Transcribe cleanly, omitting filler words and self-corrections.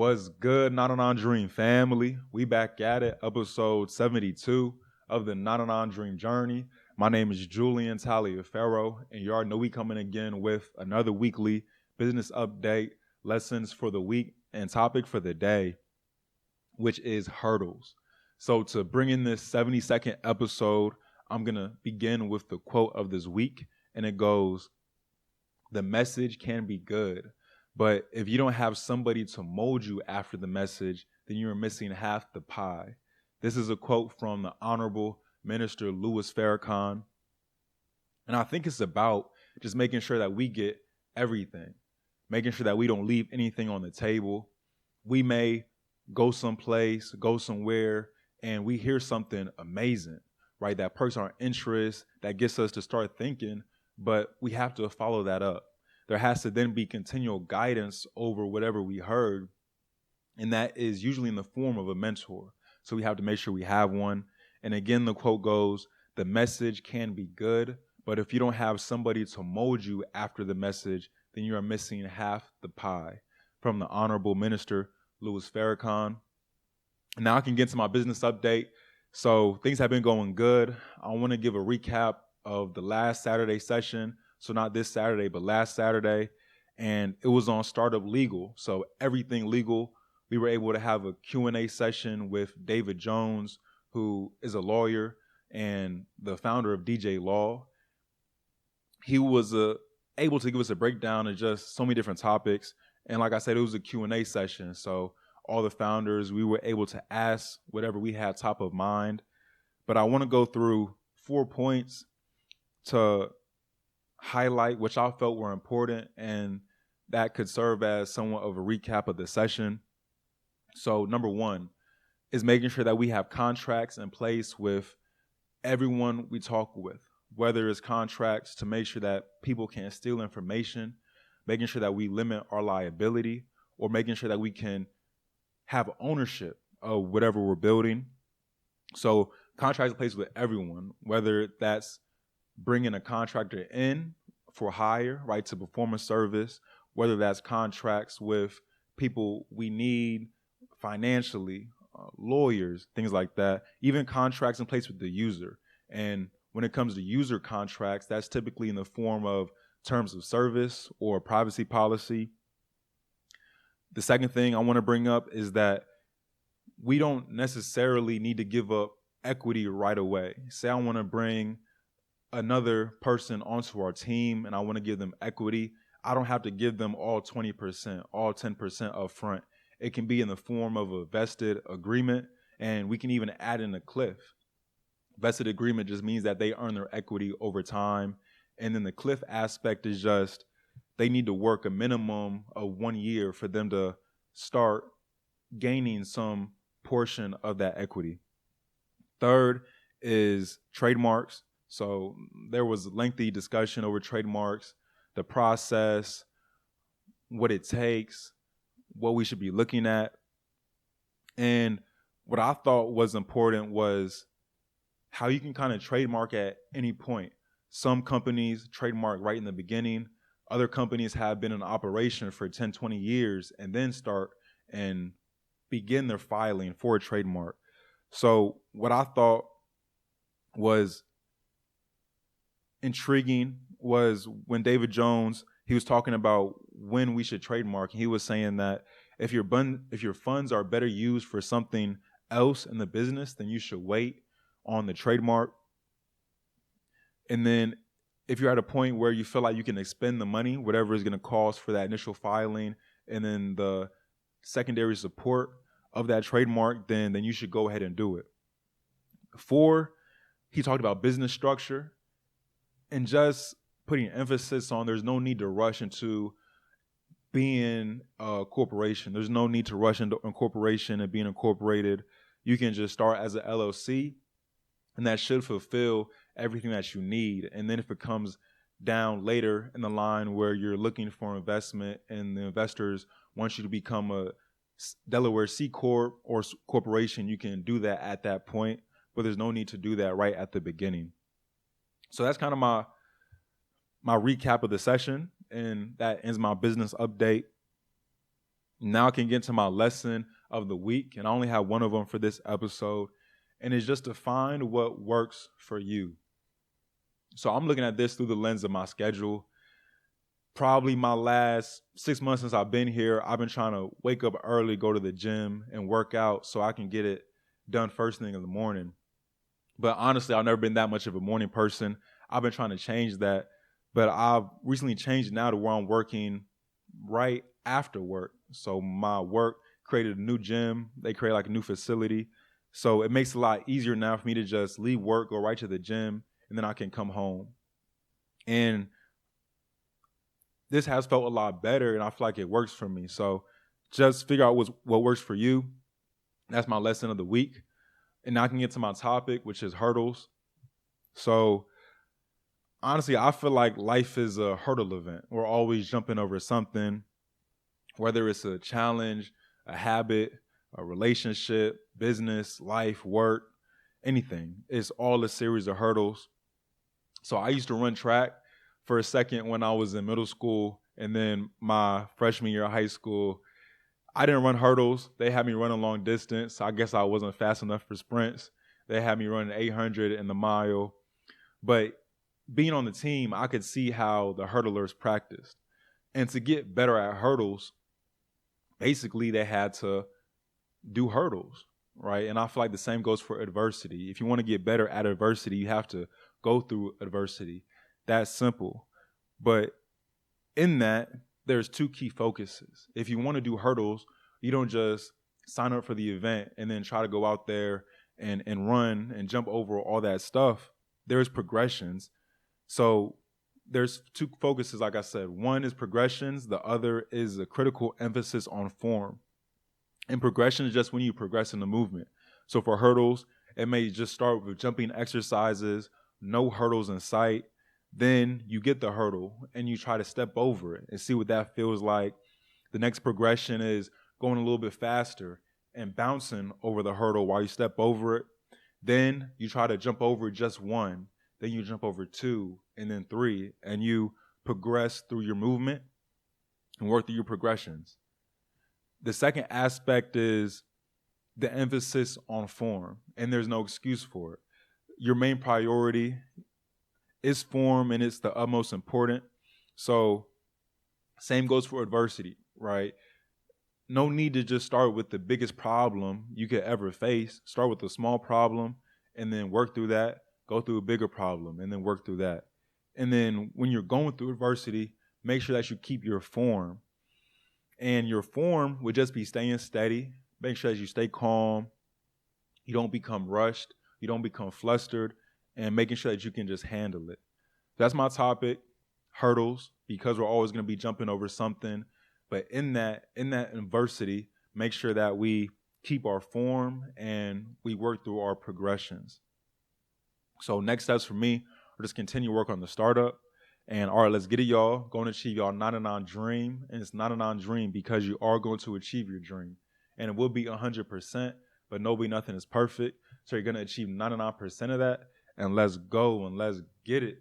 Was good, Not on Dream family? We back at it, episode 72 of the Not on Dream journey. My name is Julian Taliaferro, and you already know we coming again with another weekly business update, lessons for the week, and topic for the day, which is hurdles. So to bring in this 70-second episode, I'm going to begin with the quote of this week, and it goes, "The message can be good, but if you don't have somebody to mold you after the message, then you're missing half the pie." This is a quote from the Honorable Minister Louis Farrakhan. And I think it's about just making sure that we get everything, making sure that we don't leave anything on the table. We may go someplace, go somewhere, and we hear something amazing, right? That perks our interest, that gets us to start thinking, but we have to follow that up. There has to then be continual guidance over whatever we heard, and that is usually in the form of a mentor. So we have to make sure we have one. And again, the quote goes, "The message can be good, but if you don't have somebody to mold you after the message, then you are missing half the pie." From the Honorable Minister Louis Farrakhan. Now I can get to my business update. So things have been going good. I want to give a recap of the last Saturday session. So not this Saturday, but last Saturday. And it was on Startup Legal. So everything legal. We were able to have a Q&A session with David Jones, who is a lawyer and the founder of DJ Law. He was able to give us a breakdown of just so many different topics. And like I said, it was a Q&A session. So all the founders, we were able to ask whatever we had top of mind. But I want to go through 4 points to highlight which I felt were important, and that could serve as somewhat of a recap of the session. So number 1 is making sure that we have contracts in place with everyone we talk with, whether it's contracts to make sure that people can't steal information, making sure that we limit our liability, or making sure that we can have ownership of whatever we're building. So contracts in place with everyone, whether that's bringing a contractor in for hire, right, to perform a service, whether that's contracts with people we need financially, lawyers, things like that, even contracts in place with the user. And when it comes to user contracts, that's typically in the form of terms of service or privacy policy. The second thing I want to bring up is that we don't necessarily need to give up equity right away. Say I want to bring another person onto our team and I want to give them equity. I don't have to give them all 20%, all 10% up front. It can be in the form of a vested agreement, and we can even add in a cliff. Vested agreement just means that they earn their equity over time. And then the cliff aspect is just they need to work a minimum of 1 year for them to start gaining some portion of that equity. Third is trademarks. So there was lengthy discussion over trademarks, the process, what it takes, what we should be looking at. And what I thought was important was how you can kind of trademark at any point. Some companies trademark right in the beginning. Other companies have been in operation for 10, 20 years and then start and begin their filing for a trademark. So what I thought was intriguing was when David Jones, he was talking about when we should trademark. He was saying that if your funds are better used for something else in the business, then you should wait on the trademark. And then if you're at a point where you feel like you can expend the money, whatever is going to cost for that initial filing, and then the secondary support of that trademark, then you should go ahead and do it. 4, he talked about business structure and just putting emphasis on there's no need to rush into being a corporation. There's no need to rush into incorporation and being incorporated. You can just start as an LLC, and that should fulfill everything that you need. And then if it comes down later in the line where you're looking for investment and the investors want you to become a Delaware C Corp or corporation, you can do that at that point, but there's no need to do that right at the beginning. So that's kind of my recap of the session, and that ends my business update. Now I can get into my lesson of the week, and I only have one of them for this episode, and it's just to find what works for you. So I'm looking at this through the lens of my schedule. Probably my last 6 months since I've been here, I've been trying to wake up early, go to the gym, and work out so I can get it done first thing in the morning. But honestly, I've never been that much of a morning person. I've been trying to change that, but I've recently changed now to where I'm working right after work. So my work created a new gym. They create like a new facility. So it makes it a lot easier now for me to just leave work, go right to the gym, and then I can come home. And this has felt a lot better, and I feel like it works for me. So just figure out what works for you. That's my lesson of the week. And now I can get to my topic, which is hurdles. So honestly, I feel like life is a hurdle event. We're always jumping over something, whether it's a challenge, a habit, a relationship, business, life, work, anything. It's all a series of hurdles. So I used to run track for a second when I was in middle school, and then my freshman year of high school, I didn't run hurdles. They had me running long distance. I guess I wasn't fast enough for sprints. They had me running 800 in the mile. But being on the team, I could see how the hurdlers practiced. And to get better at hurdles, basically they had to do hurdles, right? And I feel like the same goes for adversity. If you want to get better at adversity, you have to go through adversity. That's simple. But in that, there's two key focuses. If you want to do hurdles, you don't just sign up for the event and then try to go out there and run and jump over all that stuff. There's progressions. So there's two focuses, like I said. One is progressions. The other is a critical emphasis on form. And progression is just when you progress in the movement. So for hurdles, it may just start with jumping exercises, no hurdles in sight. Then you get the hurdle and you try to step over it and see what that feels like. The next progression is going a little bit faster and bouncing over the hurdle while you step over it. Then you try to jump over just one. Then you jump over two and then three, and you progress through your movement and work through your progressions. The second aspect is the emphasis on form, and there's no excuse for it. Your main priority is form, and it's the utmost important. So same goes for adversity, right? No need to just start with the biggest problem you could ever face. Start with a small problem and then work through that, go through a bigger problem and then work through that. And then when you're going through adversity, make sure that you keep your form. And your form would just be staying steady. Make sure that you stay calm. You don't become rushed. You don't become flustered. And making sure that you can just handle it. That's my topic, hurdles, because we're always going to be jumping over something. But in that adversity, make sure that we keep our form and we work through our progressions. So next steps for me are just continue work on the startup. And all right, let's get it, y'all. Going to achieve y'all 99 dream. And it's 99 dream because you are going to achieve your dream. And it will be 100%, but nothing is perfect. So you're going to achieve 99% of that. And let's go and let's get it.